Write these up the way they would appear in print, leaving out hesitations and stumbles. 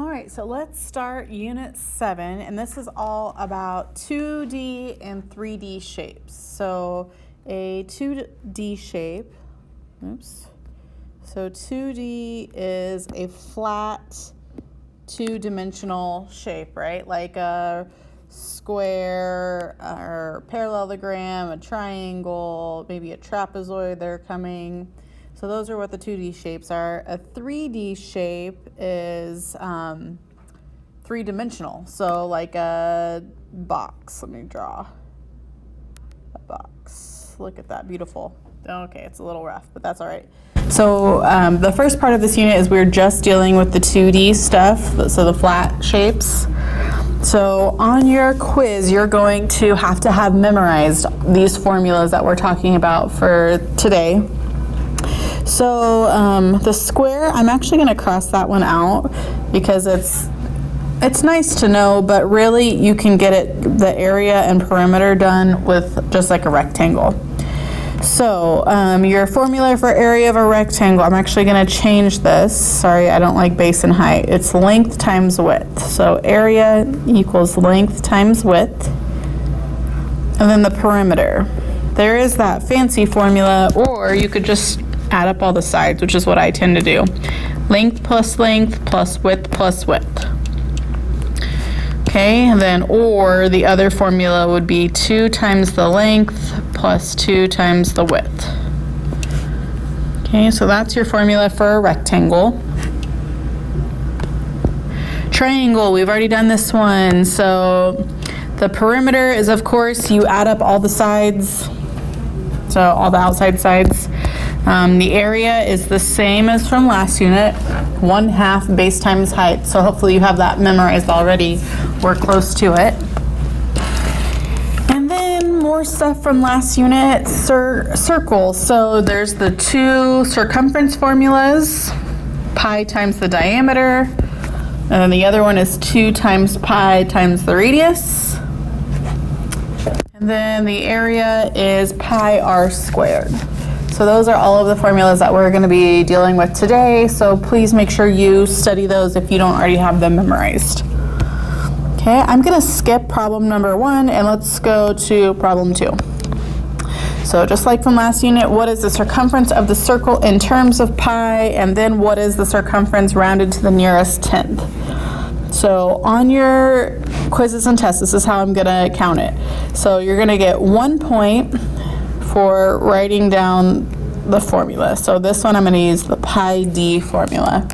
All right, so let's start Unit 7, and this is all about 2D and 3D shapes. So a 2D shape, So 2D is a flat, two-dimensional shape, right? Like a square or parallelogram, a triangle, maybe a trapezoid, they're coming. So those are what the 2D shapes are. A 3D shape is three-dimensional. So like a box. Let me draw a box. Look at that, beautiful. Okay, it's a little rough, but that's all right. So the first part of this unit is we're just dealing with the 2D stuff, so the flat shapes. So on your quiz, you're going to have memorized these formulas that we're talking about for today. So the square, I'm actually going to cross that one out because it's nice to know, but really you can get the area and perimeter done with just like a rectangle. So your formula for area of a rectangle, I'm actually going to change this. Sorry, I don't like base and height. It's length times width. So area equals length times width. And then the perimeter. There is that fancy formula, or you could just add up all the sides, which is what I tend to do. Length plus width plus width. Okay, and then or the other formula would be 2 times the length plus 2 times the width. Okay, so that's your formula for a rectangle. Triangle, we've already done this one. So the perimeter is, of course, you add up all the sides, so all the outside sides. The area is the same as from last unit, 1/2 base times height. So hopefully you have that memorized already. We're close to it. And then more stuff from last unit, circle. So there's the two circumference formulas, pi times the diameter, and then the other one is 2 times pi times the radius. And then the area is pi r squared. So those are all of the formulas that we're going to be dealing with today. So please make sure you study those if you don't already have them memorized. Okay, I'm going to skip problem number 1 and let's go to problem 2. So just like from last unit, what is the circumference of the circle in terms of pi, and then what is the circumference rounded to the nearest tenth? So on your quizzes and tests, this is how I'm going to count it. So you're going to get 1 point for writing down the formula. So this one I'm going to use the pi d formula.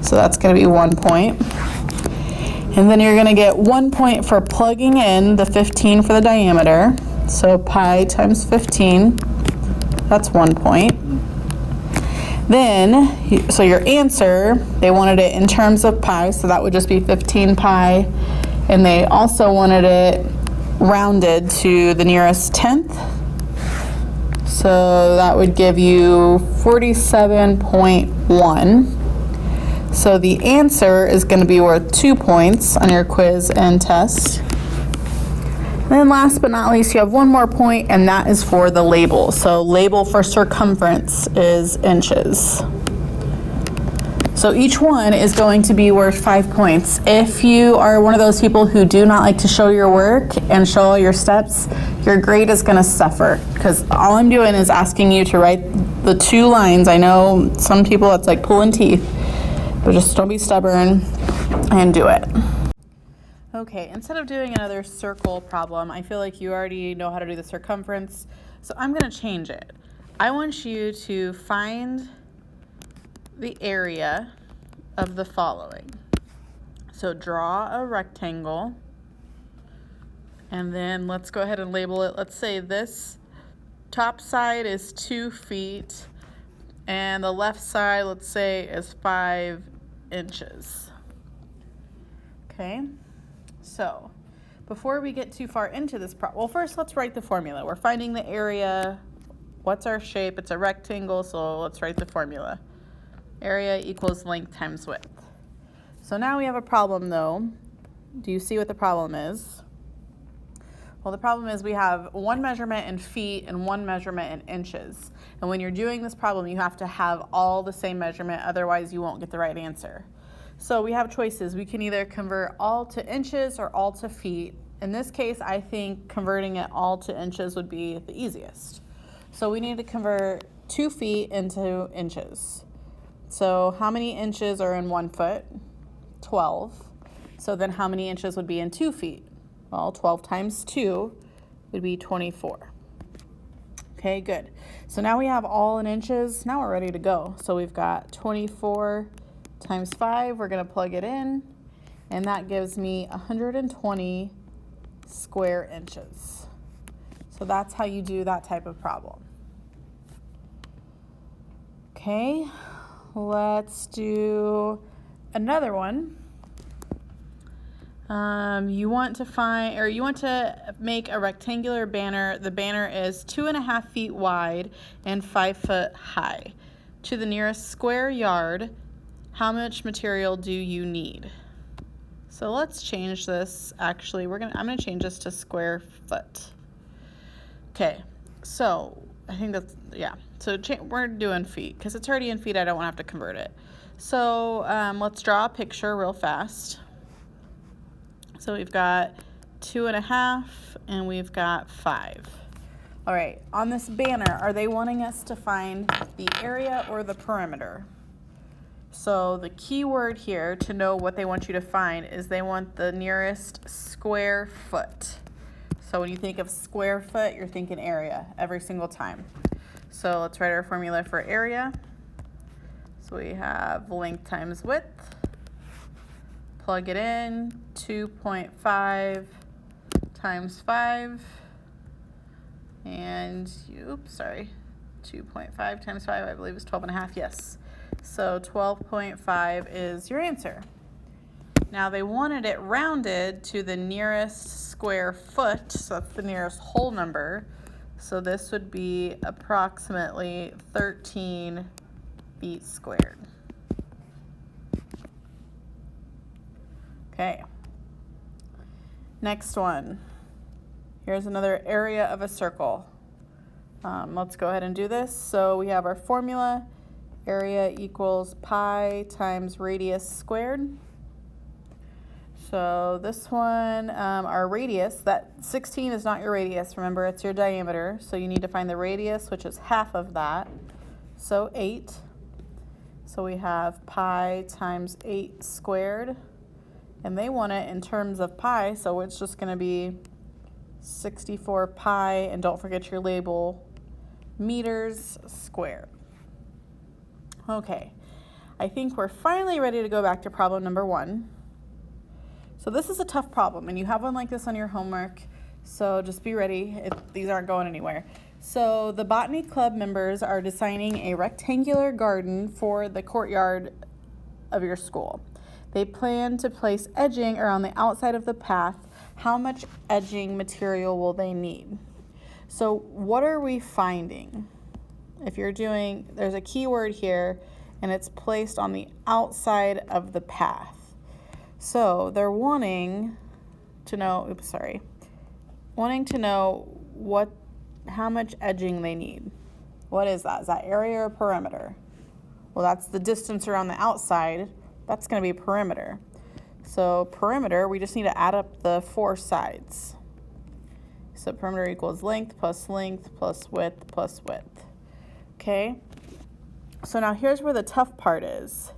So that's going to be 1 point. And then you're going to get 1 point for plugging in the 15 for the diameter. So pi times 15, that's 1 point. Then, so your answer, they wanted it in terms of pi, so that would just be 15 pi. And they also wanted it rounded to the nearest tenth. So that would give you 47.1. So the answer is going to be worth 2 points on your quiz and test. And then last but not least, you have 1 more point, and that is for the label. So label for circumference is inches. So each one is going to be worth 5 points. If you are one of those people who do not like to show your work and show all your steps, your grade is going to suffer, because all I'm doing is asking you to write the 2 lines. I know some people it's like pulling teeth, but just don't be stubborn and do it. Okay, instead of doing another circle problem, I feel like you already know how to do the circumference, so I'm going to change it. I want you to find the area of the following. So draw a rectangle, and then let's go ahead and label it. Let's say this top side is 2 feet, and the left side, let's say, is 5 inches. Okay, so before we get too far into this well, first let's write the formula. We're finding the area. What's our shape? It's a rectangle, so let's write the formula. Area equals length times width. So now we have a problem though. Do you see what the problem is? Well, the problem is we have 1 measurement in feet and 1 measurement in inches. And when you're doing this problem, you have to have all the same measurement, otherwise you won't get the right answer. So we have choices. We can either convert all to inches or all to feet. In this case, I think converting it all to inches would be the easiest. So we need to convert 2 feet into inches. So how many inches are in 1 foot? 12. So then how many inches would be in 2 feet? Well, 12 times 2 would be 24. Okay, good. So now we have all in inches. Now we're ready to go. So we've got 24 times 5. We're going to plug it in, and that gives me 120 square inches. So that's how you do that type of problem. Okay, let's do another one. You want to make a rectangular banner. The banner is 2.5 feet wide and 5 foot high. To the nearest square yard, how much material do you need? So let's change this. Actually, I'm gonna change this to square foot. Okay, so I think that's, yeah. So we're doing feet because it's already in feet. I don't want to have to convert it. So let's draw a picture real fast. So we've got 2.5 and we've got 5. All right, on this banner, are they wanting us to find the area or the perimeter? So the key word here to know what they want you to find is they want the nearest square foot. So when you think of square foot, you're thinking area every single time. So let's write our formula for area. So we have length times width. Plug it in, 2.5 times 5, and 2.5 times 5, I believe is 12.5, yes. So 12.5 is your answer. Now they wanted it rounded to the nearest square foot, so that's the nearest whole number. So this would be approximately 13 feet squared. Okay, next one. Here's another area of a circle. Let's go ahead and do this. So we have our formula. Area equals pi times radius squared. So this one, our radius, that 16 is not your radius. Remember, it's your diameter. So you need to find the radius, which is half of that. So 8. So we have pi times 8 squared. And they want it in terms of pi, so it's just going to be 64 pi, and don't forget your label, meters squared. Okay, I think we're finally ready to go back to problem number 1. So this is a tough problem, and you have one like this on your homework, so just be ready. These aren't going anywhere. So the Botany Club members are designing a rectangular garden for the courtyard of your school. They plan to place edging around the outside of the path. How much edging material will they need? So what are we finding? If you're doing, there's a keyword here, and it's placed on the outside of the path. So they're wanting to know, how much edging they need. What is that? Is that area or perimeter? Well, that's the distance around the outside. That's going to be perimeter. So perimeter, we just need to add up the 4 sides. So perimeter equals length plus width plus width. Okay? So now here's where the tough part is.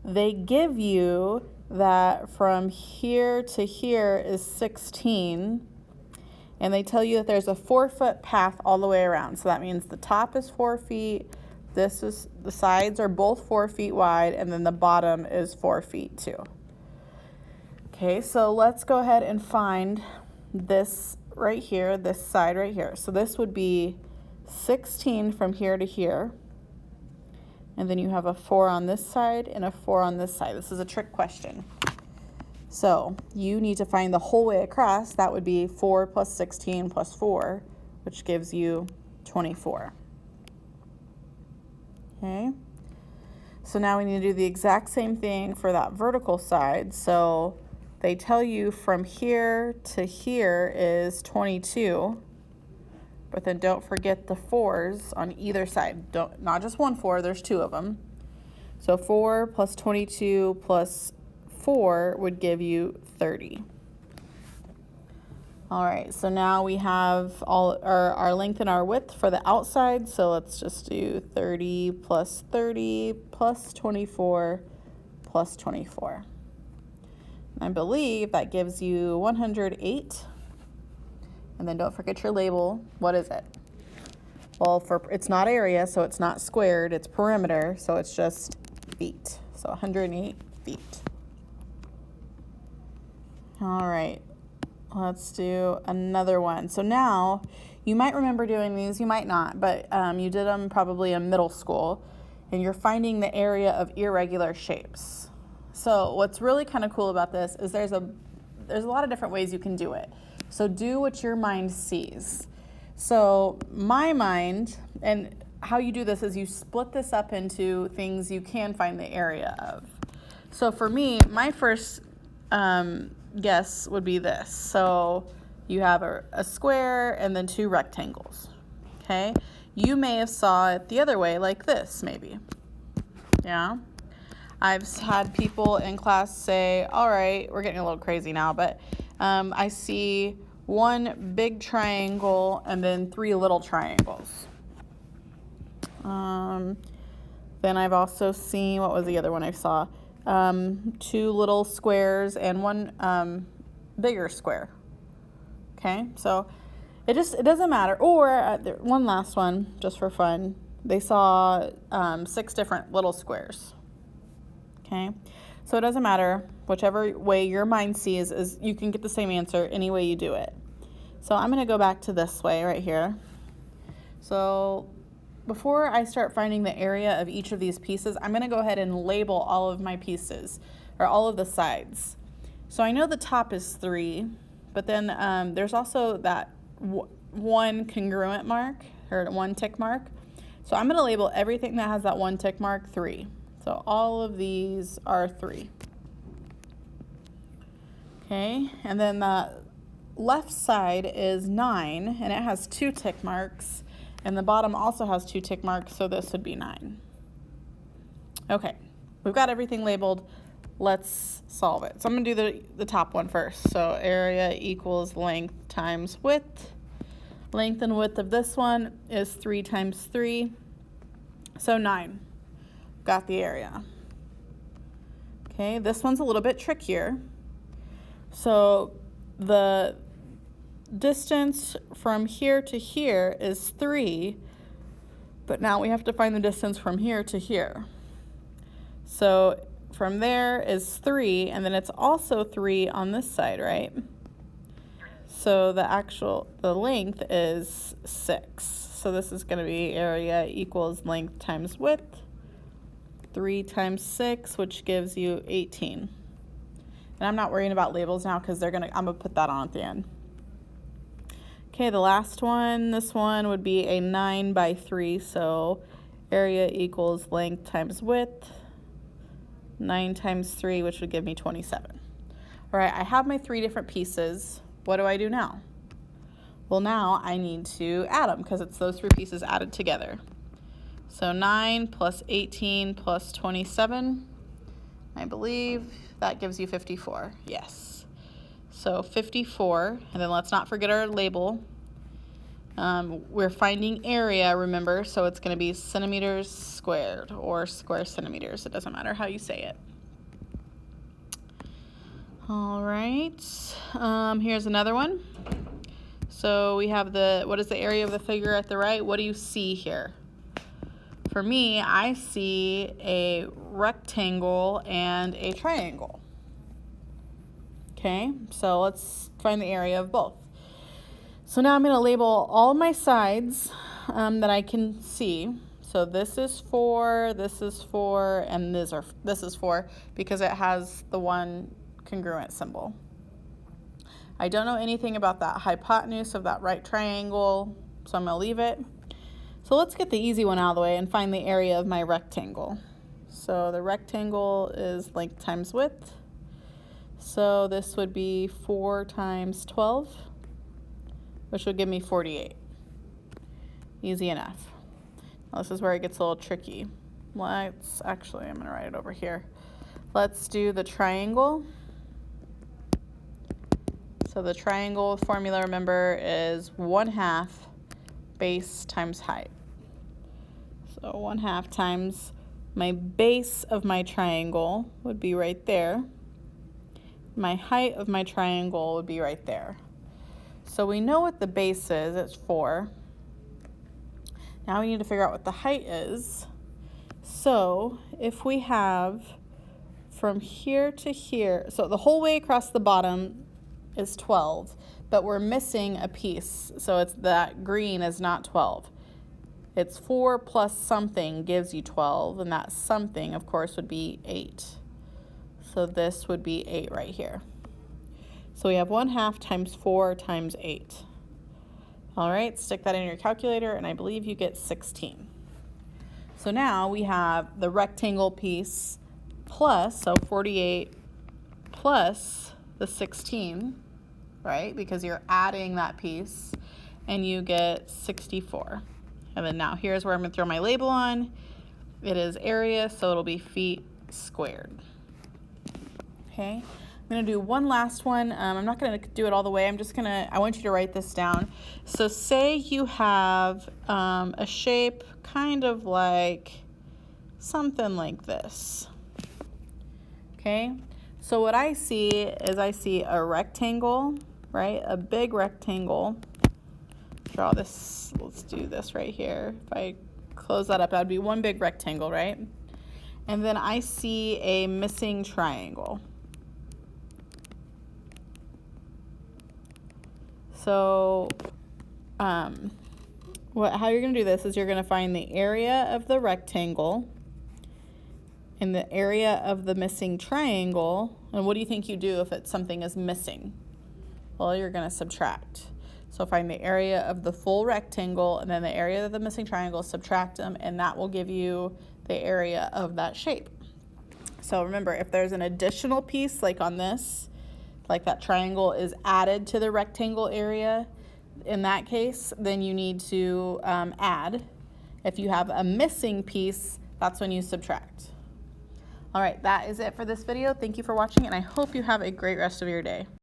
They give you that from here to here is 16, and they tell you that there's a 4-foot path all the way around. So that means the top is 4 feet, the sides are both 4 feet wide, and then the bottom is 4 feet too. Okay, so let's go ahead and find this right here, this side right here. So this would be 16 from here to here. And then you have a 4 on this side and a 4 on this side. This is a trick question. So you need to find the whole way across. That would be 4 plus 16 plus 4, which gives you 24. Okay. So now we need to do the exact same thing for that vertical side. So they tell you from here to here is 22. But then don't forget the 4s on either side. Not just one 4, there's 2 of them. So 4 plus 22 plus 4 would give you 30. All right, so now we have all our length and our width for the outside. So let's just do 30 plus 30 plus 24 plus 24. I believe that gives you 108. And then don't forget your label. What is it? Well, it's not area, so it's not squared. It's perimeter, so it's just feet. So 108 feet. All right. Let's do another one. So now, you might remember doing these, you might not, but you did them probably in middle school, and you're finding the area of irregular shapes. So what's really kind of cool about this is there's a lot of different ways you can do it. So do what your mind sees. So my mind, and how you do this is you split this up into things you can find the area of. So for me, my first guess would be this. So you have a square and then 2 rectangles. Okay, you may have saw it the other way, like this maybe. Yeah, I've had people in class say, all right, we're getting a little crazy now, but I see 1 big triangle and then 3 little triangles. Then I've also seen, what was the other one I saw? 2 little squares and 1 bigger square. Okay, so it doesn't matter. Or one last one, just for fun. They saw 6 different little squares. Okay, so it doesn't matter. Whichever way your mind sees is you can get the same answer any way you do it. So I'm going to go back to this way right here. So before I start finding the area of each of these pieces, I'm going to go ahead and label all of my pieces, or all of the sides. So I know the top is 3, but then there's also that 1 congruent mark, or 1 tick mark. So I'm going to label everything that has that 1 tick mark 3. So all of these are 3. Okay, and then the left side is 9, and it has 2 tick marks. And the bottom also has 2 tick marks, so this would be 9. Okay, we've got everything labeled. Let's solve it. So I'm going to do the top one first. So area equals length times width. Length and width of this one is 3 times 3, so 9. Got the area. Okay, this one's a little bit trickier. So the distance from here to here is 3, but now we have to find the distance from here to here. So from there is 3, and then it's also 3 on this side, right? So the length is 6. So this is going to be area equals length times width, 3 times 6, which gives you 18. And I'm not worrying about labels now because I'm going to put that on at the end. Okay, the last one, this one would be a 9 by 3, so area equals length times width, 9 times 3, which would give me 27. All right, I have my 3 different pieces. What do I do now? Well, now I need to add them because it's those 3 pieces added together. So 9 plus 18 plus 27, I believe that gives you 54, yes. So 54, and then let's not forget our label. We're finding area, remember, so it's going to be centimeters squared or square centimeters. It doesn't matter how you say it. All right, here's another one. So we have what is the area of the figure at the right? What do you see here? For me, I see a rectangle and a triangle. Okay, so let's find the area of both. So now I'm going to label all my sides that I can see. So this is 4, this is 4, and this is 4 because it has the 1 congruent symbol. I don't know anything about that hypotenuse of that right triangle, so I'm going to leave it. So let's get the easy one out of the way and find the area of my rectangle. So the rectangle is length times width. So this would be 4 times 12, which would give me 48. Easy enough. Now this is where it gets a little tricky. I'm going to write it over here. Let's do the triangle. So the triangle formula, remember, is 1/2 base times height. So 1/2 times my base of my triangle would be right there. My height of my triangle would be right there. So we know what the base is, it's 4. Now we need to figure out what the height is. So if we have from here to here, so the whole way across the bottom is 12, but we're missing a piece. So it's that green is not 12. It's 4 plus something gives you 12, and that something, of course, would be 8. So this would be 8 right here. So we have 1/2 times 4 times 8. All right, stick that in your calculator, and I believe you get 16. So now we have the rectangle piece plus, so 48 plus the 16, right? Because you're adding that piece, and you get 64. And then now here's where I'm gonna throw my label on. It is area, so it'll be feet squared. Okay, I'm gonna do one last one. I'm not gonna do it all the way. I want you to write this down. So say you have a shape kind of like something like this. Okay, so what I see is I see a rectangle, right? A big rectangle. Draw this, let's do this right here. If I close that up, that'd be one big rectangle, right? And then I see a missing triangle. So how you're gonna do this is you're gonna find the area of the rectangle and the area of the missing triangle. And what do you think you do if something is missing? Well, you're gonna subtract. So find the area of the full rectangle and then the area of the missing triangle, subtract them, and that will give you the area of that shape. So remember, if there's an additional piece like on this, like that triangle is added to the rectangle area, in that case, then you need to add. If you have a missing piece, that's when you subtract. All right, that is it for this video. Thank you for watching, and I hope you have a great rest of your day.